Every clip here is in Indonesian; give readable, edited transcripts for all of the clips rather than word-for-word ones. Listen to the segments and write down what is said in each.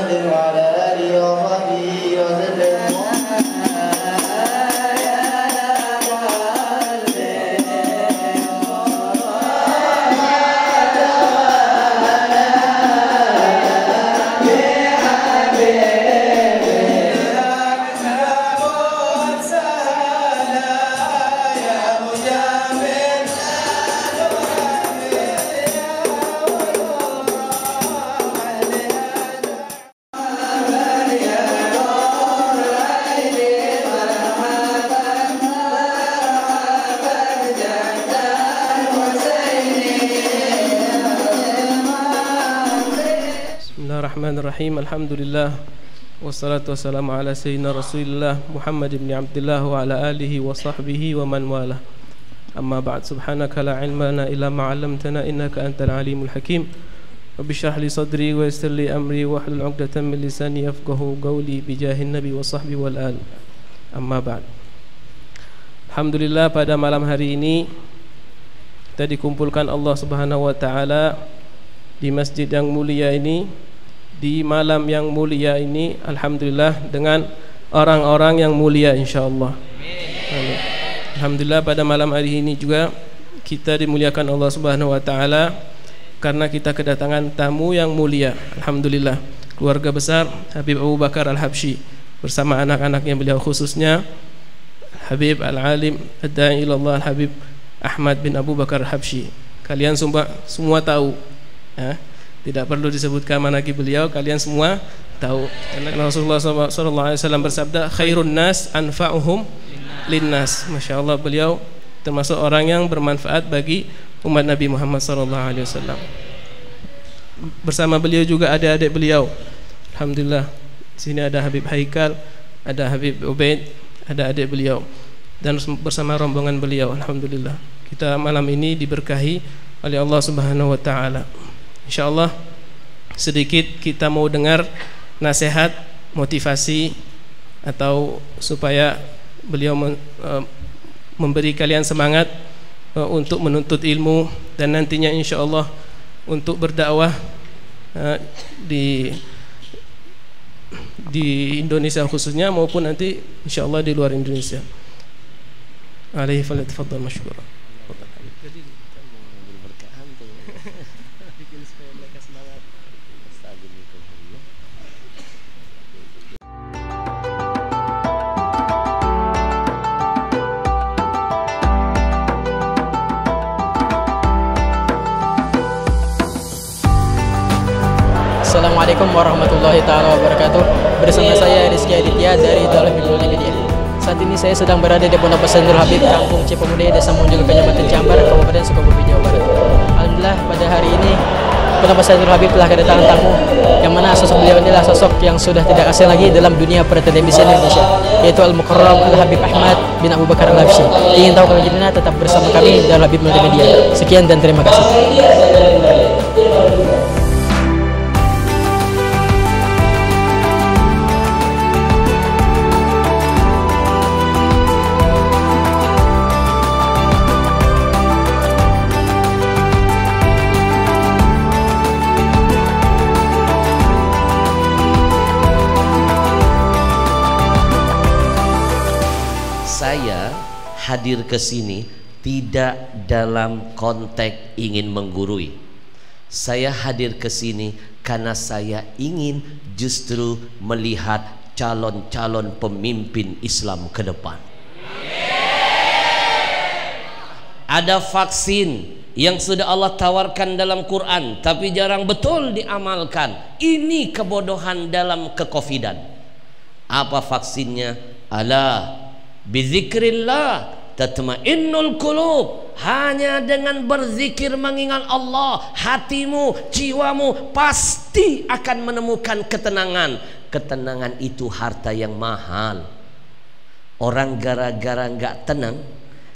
محمد وعلى آله وصحبه وسلم. Bismillahirrahmanirrahim. Alhamdulillah wassalatu wassalamu ala sayyidina Rasulillah Muhammad ibn Abdullah wa ala alihi wa sahbihi wa man wala. Amma ba'd. Subhanaka la ilma lana illa ma 'allamtana innaka antal alimul hakim. Rabbi shrah li sadri wa yassir li amri wa hlul 'uqdatam min lisani yafqahu qawli bi jahin nabi wa sahbi wal al. Amma ba'd. Alhamdulillah, pada malam hari ini kita dikumpulkan Allah Subhanahu wa taala di masjid yang mulia ini, di malam yang mulia ini, alhamdulillah, dengan orang-orang yang mulia insyaallah. Amin. Alhamdulillah, pada malam hari ini juga kita dimuliakan Allah Subhanahu wa taala karena kita kedatangan tamu yang mulia. Alhamdulillah, keluarga besar Habib Abu Bakar Al-Habsyi bersama anak-anaknya beliau, khususnya Habib Al-Alim Ad-Da'i ilallah Habib Ahmad bin Abu Bakar Al-Habsyi. Kalian semua tahu ya? Tidak perlu disebutkan manaqib beliau, kalian semua tahu. Karena Rasulullah SAW bersabda, khairun nas anfa'uhum linnas. Masya Allah, beliau termasuk orang yang bermanfaat bagi umat Nabi Muhammad SAW. Bersama beliau juga adik-adik beliau. Alhamdulillah, sini ada Habib Haikal, ada Habib Ubaid, ada adik beliau, dan bersama rombongan beliau. Alhamdulillah, kita malam ini diberkahi oleh Allah Subhanahu wa taala. InsyaAllah sedikit kita mau dengar nasihat, motivasi, atau supaya beliau memberi kalian semangat untuk menuntut ilmu dan nantinya insyaallah untuk berdakwah di Indonesia khususnya maupun nanti insyaallah di luar Indonesia. Alaihi falyatafaddal masykuran. Assalamualaikum warahmatullahi taala wabarakatuh. Bersama saya Rizky Aditya dari Darul Hibdul Media. Saat ini saya sedang berada di Pondok Pesantren Habib, Kampung Cipemude, Desa Munjul, Kecamatan Jambar, Kabupaten Sukabumi, Jawa Barat. Alhamdulillah, pada hari ini Pondok Pesantren Habib telah kedatangan tamu yang mana sosok beliau inilah sosok yang sudah tidak asing lagi dalam dunia pertelevisian Indonesia, yaitu Al-Mukarram Al-Habib Ahmad bin Abu Bakar Al-Habsyi. Ingin tahu kelanjutannya, tetap bersama kami Darul Habib Multimedia. Sekian dan terima kasih. Saya hadir ke sini tidak dalam konteks ingin menggurui. Saya hadir ke sini karena saya ingin justru melihat calon-calon pemimpin Islam ke depan. Ada vaksin yang sudah Allah tawarkan dalam Quran tapi jarang betul diamalkan. Ini kebodohan dalam kecovidan. Apa vaksinnya? Ala bizikrillah tatma'innul qulub. Hanya dengan berzikir mengingat Allah, hatimu, jiwamu pasti akan menemukan ketenangan. Ketenangan itu harta yang mahal. Orang gara-gara nggak tenang,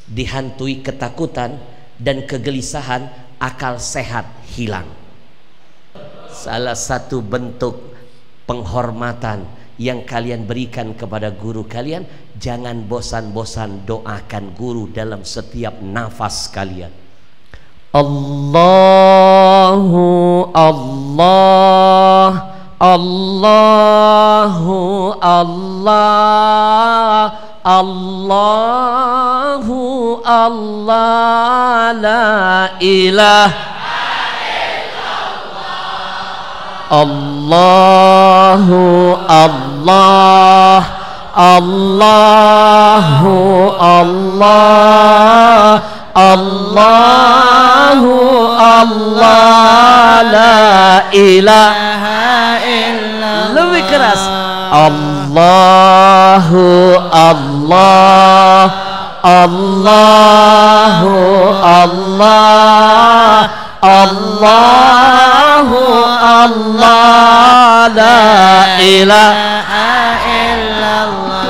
dihantui ketakutan dan kegelisahan, akal sehat hilang. Salah satu bentuk penghormatan yang kalian berikan kepada guru kalian, jangan bosan-bosan doakan guru dalam setiap nafas kalian. Allahu Allah, Allahu Allah, Allahu Allah, la ilaha Allahu Allah, Allahu Allah, Allahu Allah, la ilaha illallah. Lebih keras. Allahu Allah, Allahu Allah, Allahu Allah, la ilaha illallah.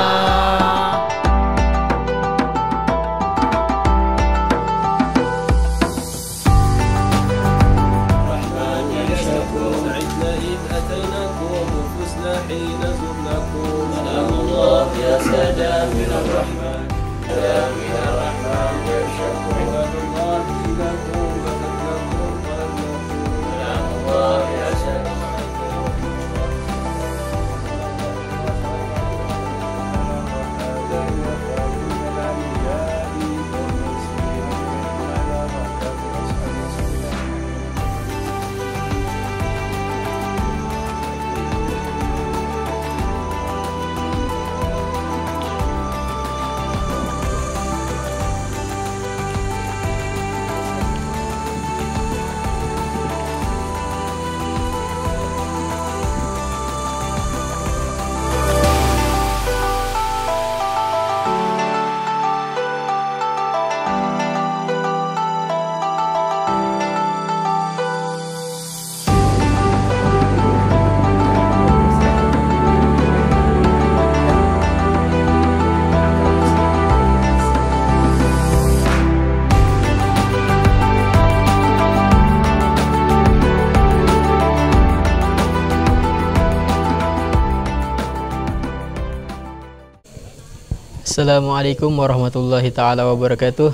Assalamualaikum warahmatullahi taala wabarakatuh.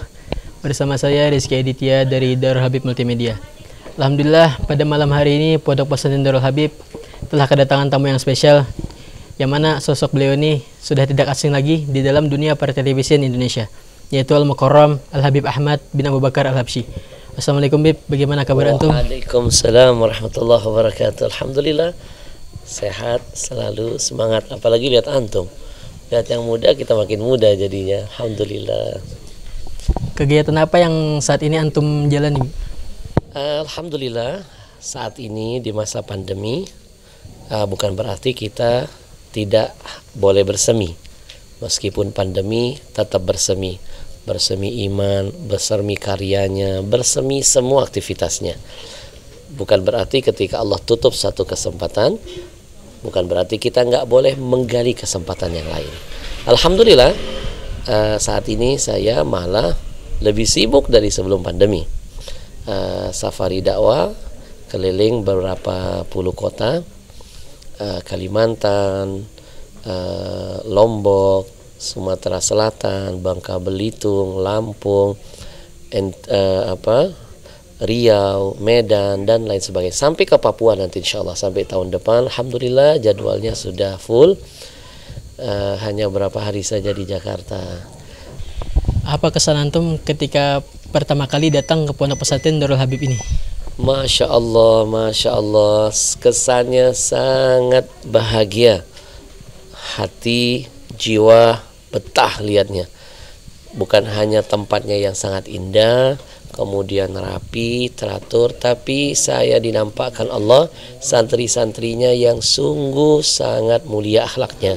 Bersama saya Rizky Aditya dari Darul Habib Multimedia. Alhamdulillah pada malam hari ini Pondok Pesantren Darul Habib telah kedatangan tamu yang spesial, yang mana sosok beliau ini sudah tidak asing lagi di dalam dunia pertelevisian Indonesia, yaitu Al-Mukarram Al-Habib Ahmad bin Abu Bakar Al-Habsyi. Assalamualaikum Bib, bagaimana kabar antum? Waalaikumsalam warahmatullahi wabarakatuh. Alhamdulillah sehat, selalu semangat, apalagi lihat antum. Lihat yang muda, kita makin muda jadinya. Alhamdulillah. Kegiatan apa yang saat ini antum jalani? Alhamdulillah saat ini di masa pandemi bukan berarti kita tidak boleh bersemi. Meskipun pandemi tetap bersemi. Bersemi iman, bersemi karyanya, bersemi semua aktivitasnya. Bukan berarti ketika Allah tutup satu kesempatan, bukan berarti kita nggak boleh menggali kesempatan yang lain. Alhamdulillah saat ini saya malah lebih sibuk dari sebelum pandemi. Safari dakwah keliling beberapa puluh kota, Kalimantan, Lombok, Sumatera Selatan, Bangka Belitung, Lampung, Riau, Medan, dan lain sebagainya, sampai ke Papua nanti insya Allah sampai tahun depan. Alhamdulillah jadwalnya sudah full. Hanya berapa hari saja di Jakarta. Apa kesan antum ketika pertama kali datang ke Pondok Pesantren Darul Habib ini? Masya Allah, kesannya sangat bahagia. Hati, jiwa betah lihatnya. Bukan hanya tempatnya yang sangat indah, kemudian rapi, teratur, tapi saya dinampakkan Allah santri-santrinya yang sungguh sangat mulia akhlaknya.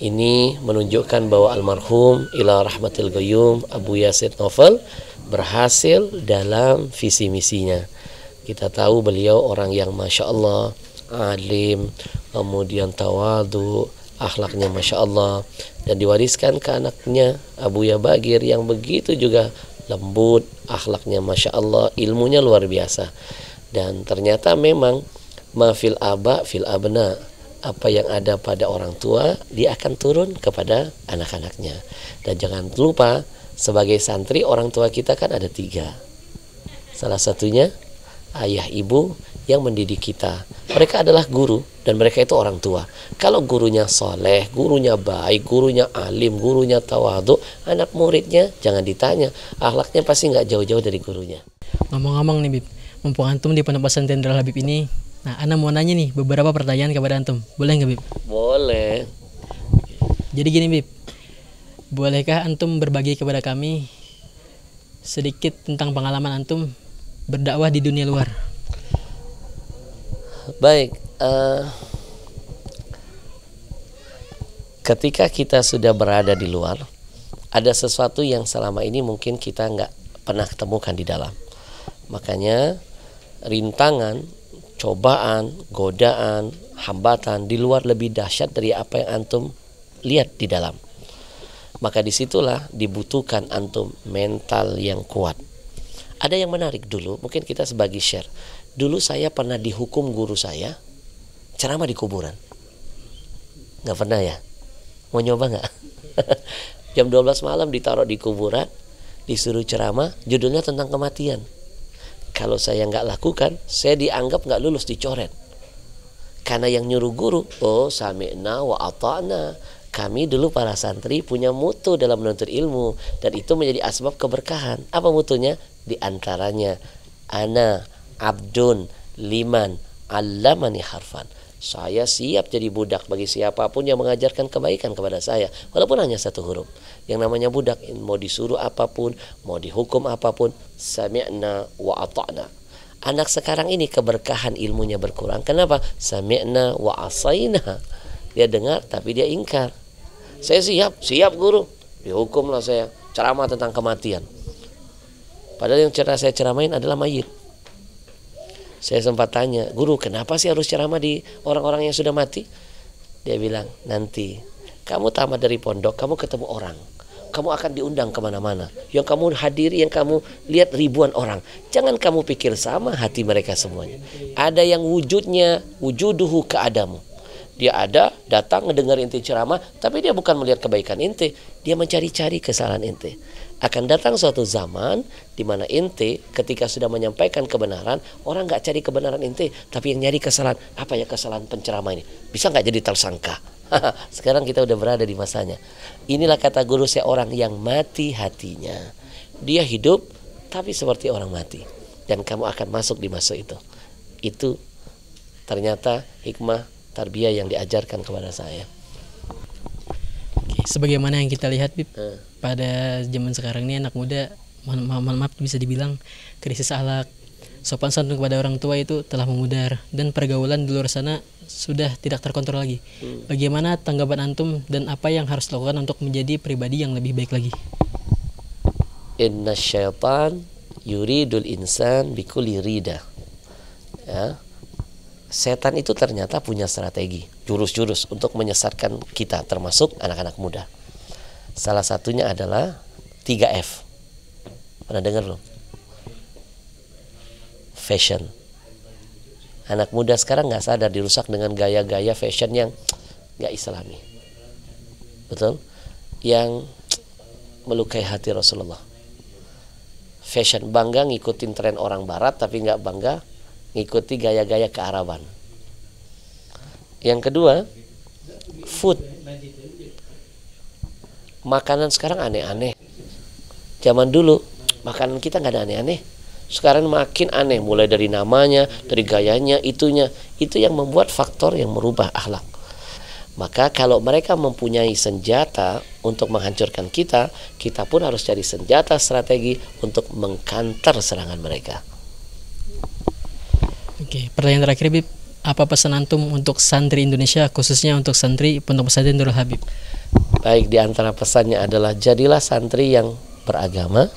Ini menunjukkan bahwa almarhum ila rahmatil qayyum Abu Yazid Novel berhasil dalam visi misinya. Kita tahu beliau orang yang Masya Allah alim, kemudian tawadu, akhlaknya Masya Allah, dan diwariskan ke anaknya Abu Yabagir yang begitu juga lembut, akhlaknya Masya Allah, ilmunya luar biasa. Dan ternyata memang mafil aba fil abna, apa yang ada pada orang tua dia akan turun kepada anak-anaknya. Dan jangan lupa sebagai santri orang tua kita kan ada 3. Salah satunya ayah ibu, yang mendidik kita. Mereka adalah guru dan mereka itu orang tua. Kalau gurunya soleh, gurunya baik, gurunya alim, gurunya tawadhu, anak muridnya jangan ditanya, akhlaknya pasti nggak jauh-jauh dari gurunya. Ngomong-ngomong nih Bib, mumpung antum di Pondok Pesantren Darul Habib ini, nah ana mau nanya nih beberapa pertanyaan kepada antum. Boleh nggak Bib? Boleh. Jadi gini Bib, bolehkah antum berbagi kepada kami sedikit tentang pengalaman antum berdakwah di dunia luar? Baik, ketika kita sudah berada di luar, ada sesuatu yang selama ini mungkin kita nggak pernah temukan di dalam. Makanya rintangan, cobaan, godaan, hambatan di luar lebih dahsyat dari apa yang antum lihat di dalam. Maka disitulah dibutuhkan antum mental yang kuat. Ada yang menarik dulu, mungkin kita sebagai share. Dulu saya pernah dihukum guru saya ceramah di kuburan. Nggak pernah ya? Mau nyoba nggak? Jam 12 malam ditaruh di kuburan, disuruh ceramah, judulnya tentang kematian. Kalau saya nggak lakukan, saya dianggap nggak lulus, dicoret. Karena yang nyuruh guru, oh sami'na wa ata'na. Kami dulu para santri punya mutu dalam menuntut ilmu, dan itu menjadi asbab keberkahan. Apa mutunya? Di antaranya, ana abdun liman allamani harfan. Saya siap jadi budak bagi siapapun yang mengajarkan kebaikan kepada saya, walaupun hanya satu huruf. Yang namanya budak, mau disuruh apapun, mau dihukum apapun, sami'na wa ata'na. Anak sekarang ini keberkahan ilmunya berkurang. Kenapa? Sami'na wa asaina. Dia dengar tapi dia ingkar. Saya siap guru. Dihukumlah saya ceramah tentang kematian. Padahal yang saya ceramain adalah mayit. Saya sempat tanya, guru kenapa sih harus ceramah di orang-orang yang sudah mati? Dia bilang, nanti kamu tamat dari pondok, kamu ketemu orang, kamu akan diundang kemana-mana. Yang kamu hadiri, yang kamu lihat ribuan orang. Jangan kamu pikir sama hati mereka semuanya. Ada yang wujudnya, wujuduhu keadamu. Dia ada, datang ngedengar inti ceramah, tapi dia bukan melihat kebaikan inti, dia mencari-cari kesalahan inti. Akan datang suatu zaman di mana inti ketika sudah menyampaikan kebenaran, orang nggak cari kebenaran inti, tapi yang nyari kesalahan. Apa ya kesalahan penceramah ini? Bisa nggak jadi tersangka? Sekarang kita udah berada di masanya. Inilah kata guru saya, orang yang mati hatinya. Dia hidup tapi seperti orang mati, dan kamu akan masuk di masa itu. Itu ternyata hikmah tarbiyah yang diajarkan kepada saya. Oke, sebagaimana yang kita lihat Bib, pada zaman sekarang ini anak muda, maaf bisa dibilang krisis akhlak, sopan santun kepada orang tua itu telah memudar, dan pergaulan di luar sana sudah tidak terkontrol lagi. Bagaimana tanggapan antum dan apa yang harus dilakukan untuk menjadi pribadi yang lebih baik lagi? Inna syaitan yuridul insan bikulli rida. Ya. Setan itu ternyata punya strategi, jurus-jurus untuk menyesatkan kita, termasuk anak-anak muda. Salah satunya adalah 3F. Pernah dengar belum? Fashion. Anak muda sekarang nggak sadar dirusak dengan gaya-gaya fashion yang nggak islami. Betul? Yang melukai hati Rasulullah. Fashion, bangga ngikutin tren orang barat, tapi nggak bangga ngikuti gaya-gaya kearaban. Yang kedua, food. Makanan sekarang aneh-aneh. Zaman dulu makanan kita nggak ada aneh-aneh. Sekarang makin aneh, mulai dari namanya, dari gayanya, itunya. Itu yang membuat faktor yang merubah akhlak. Maka kalau mereka mempunyai senjata untuk menghancurkan kita, kita pun harus cari senjata strategi untuk mengkantar serangan mereka. Oke, pertanyaan terakhir Bib, apa pesan antum untuk santri Indonesia, khususnya untuk santri Pondok Pesantren Darul Habib? Baik, di antara pesannya adalah jadilah santri yang beragama,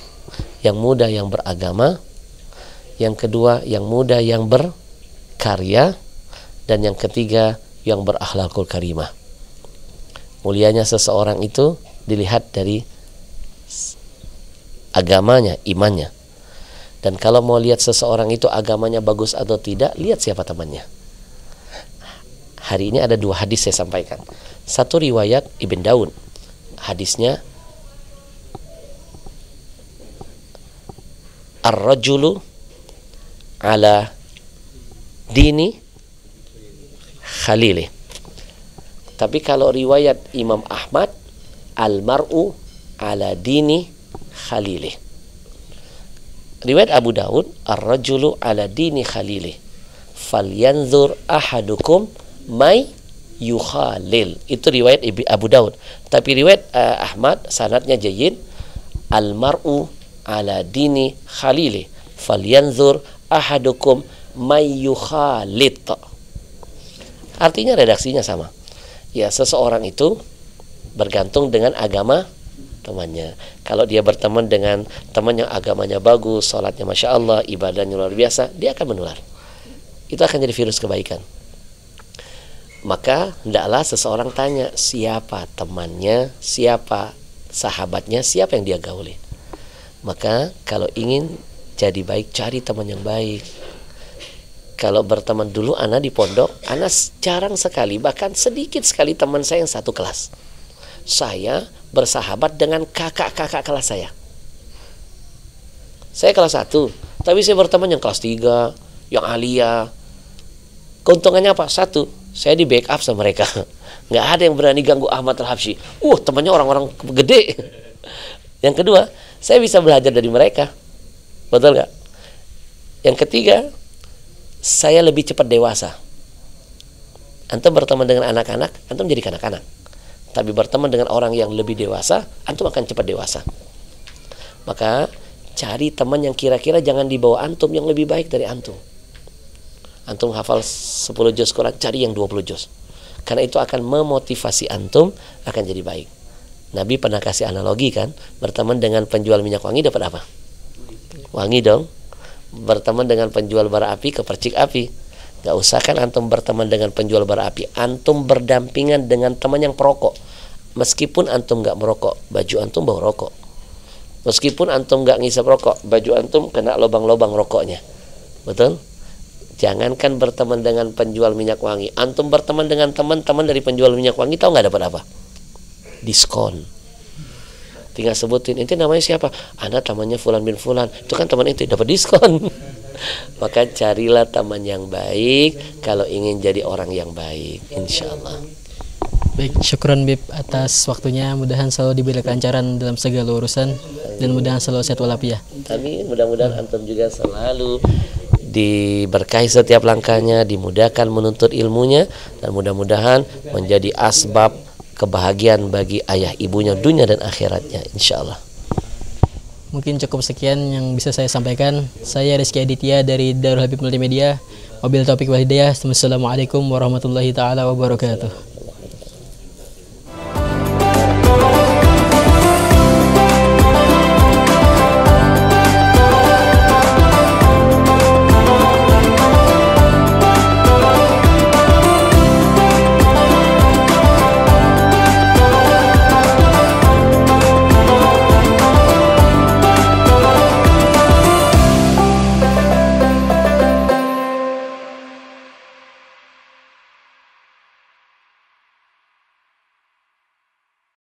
yang muda yang beragama, yang kedua yang muda yang berkarya, dan yang ketiga yang berakhlakul karimah. Mulianya seseorang itu dilihat dari agamanya, imannya. Dan kalau mau lihat seseorang itu agamanya bagus atau tidak, lihat siapa temannya. Hari ini ada 2 hadis saya sampaikan. Satu riwayat Ibn Daud. Hadisnya, Ar-rajulu ala dini khalili. Tapi kalau riwayat Imam Ahmad, al-mar'u ala dini khalili. Riwayat Abu Daud, ar-rajulu ala dini khalili. Falyanzur ahadukum may yukhalil. Itu riwayat Abu Daud. Tapi riwayat Ahmad sanadnya jayyid, al-mar'u ala dini khalili. Falyanzur ahadukum may yukhalit. Artinya redaksinya sama. Ya, seseorang itu bergantung dengan agama temannya. Kalau dia berteman dengan teman yang agamanya bagus, sholatnya Masya Allah, ibadahnya luar biasa, dia akan menular. Itu akan jadi virus kebaikan. Maka hendaklah seseorang tanya siapa temannya, siapa sahabatnya, siapa yang dia gauli. Maka kalau ingin jadi baik, cari teman yang baik. Kalau berteman dulu anak di pondok, anak jarang sekali, bahkan sedikit sekali teman saya yang satu kelas. Saya bersahabat dengan kakak-kakak kelas saya. Saya kelas 1, tapi saya berteman yang kelas 3, yang alia. Keuntungannya apa? 1, saya di backup sama mereka. Nggak ada yang berani ganggu Ahmad Al-Habsyi. Temannya orang-orang gede. Yang kedua, saya bisa belajar dari mereka. Betul nggak? Yang ketiga, saya lebih cepat dewasa. Antum berteman dengan anak-anak, antum jadi kanak-kanak. Tapi berteman dengan orang yang lebih dewasa, antum akan cepat dewasa. Maka cari teman yang kira-kira jangan dibawa antum, yang lebih baik dari antum. Antum hafal 10 juz Quran, cari yang 20 juz. Karena itu akan memotivasi antum akan jadi baik. Nabi pernah kasih analogi kan, berteman dengan penjual minyak wangi dapat apa? Wangi dong. Berteman dengan penjual bara api kepercik api. Gak usah kan antum berteman dengan penjual bara api, antum berdampingan dengan teman yang perokok. Meskipun antum gak merokok, baju antum bau rokok. Meskipun antum gak ngisap rokok, baju antum kena lubang-lubang rokoknya. Betul? Jangankan berteman dengan penjual minyak wangi, antum berteman dengan teman-teman dari penjual minyak wangi, tahu gak dapat apa? Diskon. Tinggal sebutin, ente namanya siapa? Anda temannya Fulan bin Fulan. Itu kan teman ente, dapat diskon. Maka carilah teman yang baik kalau ingin jadi orang yang baik, insya Allah. Baik, syukran Bib atas waktunya. Mudahan selalu diberi kelancaran dalam segala urusan dan mudahan selalu sehat walafiat. Amin. Mudah-mudahan antum juga selalu diberkahi setiap langkahnya, dimudahkan menuntut ilmunya, dan mudah-mudahan menjadi asbab kebahagiaan bagi ayah ibunya dunia dan akhiratnya, insya Allah. Mungkin cukup sekian yang bisa saya sampaikan. Saya Rizky Aditya dari Darul Habib Multimedia. Wabillahi taufiq wal hidayah. Wassalamualaikum warahmatullahi taala wabarakatuh.